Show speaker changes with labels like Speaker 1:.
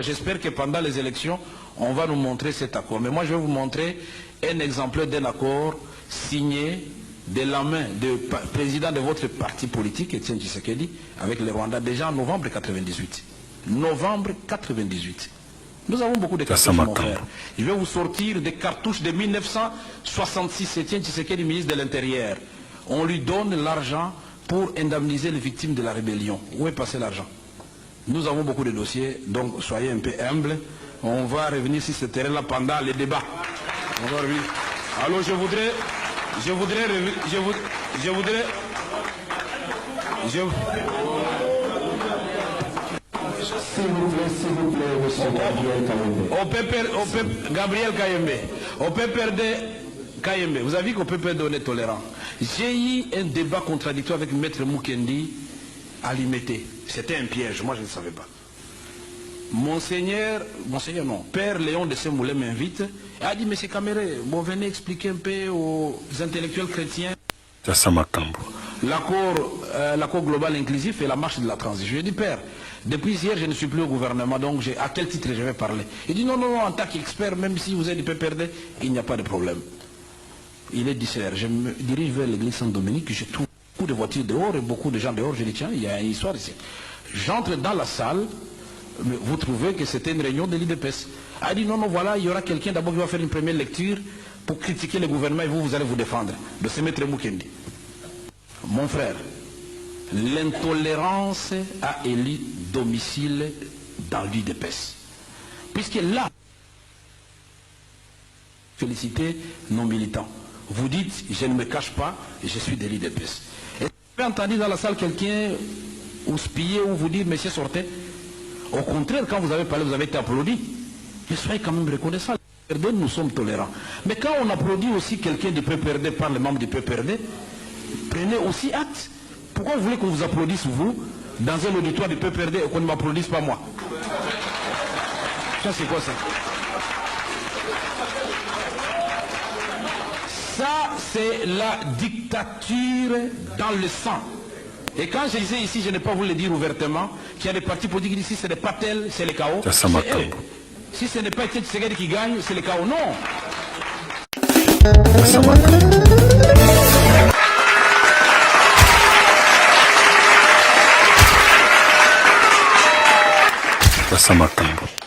Speaker 1: J'espère que pendant les élections, on va nous montrer cet accord. Mais moi, je vais vous montrer un exemplaire d'un accord signé de la main du président de votre parti politique, Etienne Tshisekedi, avec le Rwanda, déjà en novembre 98. Novembre 98. Nous avons beaucoup de cartouches, mon frère. Je vais vous sortir des cartouches de 1966. Etienne Tshisekedi, ministre de l'Intérieur. On lui donne l'argent pour indemniser les victimes de la rébellion. Où est passé l'argent? Nous avons beaucoup de dossiers, donc soyez un peu humbles. On va revenir sur ce terrain-là pendant les débats. On va revenir. Alors je voudrais, s'il vous plaît, monsieur Gabriel Kayembe. On peut perdre Kayembe. Vous avez vu qu'on peut perdre, on est tolérant. J'ai eu un débat contradictoire avec Maître Mukendi à Limité. C'était un piège, moi je ne savais pas. Monseigneur non, Père Léon de Saint-Moulin m'invite et a dit, Monsieur Caméré, bon, venez expliquer un peu aux intellectuels chrétiens l'accord global inclusif et la marche de la transition. Je dis, Père, depuis hier je ne suis plus au gouvernement, donc à quel titre je vais parler? Il dit, non, en tant qu'expert, même si vous êtes du PPRD, il n'y a pas de problème. Il est 10h, je me dirige vers l'église Saint-Dominique, je trouve beaucoup de voitures dehors et beaucoup de gens dehors. Je dis, tiens, il y a une histoire ici. J'entre dans la salle, vous trouvez que c'était une réunion de l'IDPS. Elle dit, non, voilà, il y aura quelqu'un d'abord qui va faire une première lecture pour critiquer le gouvernement et vous allez vous défendre de ce maître Mukendi. Mon frère, l'intolérance a élu domicile dans l'IDPS. Puisque là, félicitez nos militants. Vous dites, je ne me cache pas, je suis de l'IDPS. Et vous avez entendu dans la salle quelqu'un ou spier ou vous dire, monsieur, sortez. Au contraire, quand vous avez parlé, vous avez été applaudi. Mais soyez quand même reconnaissants. Nous sommes tolérants. Mais quand on applaudit aussi quelqu'un du PPRD par les membres du PPRD, prenez aussi acte. Pourquoi vous voulez qu'on vous applaudisse, vous, dans un auditoire du PPRD et qu'on ne m'applaudisse pas moi? Ça, c'est quoi ça? Ça, c'est la dictature dans le sang. Et quand je disais ici, je n'ai pas voulu le dire ouvertement, qu'il y a des partis politiques qui disent, si ce n'est pas tel, c'est le chaos. Si ce n'est pas Etienne Tshisekedi qui gagne, c'est le chaos. Non.
Speaker 2: Sama Kambo.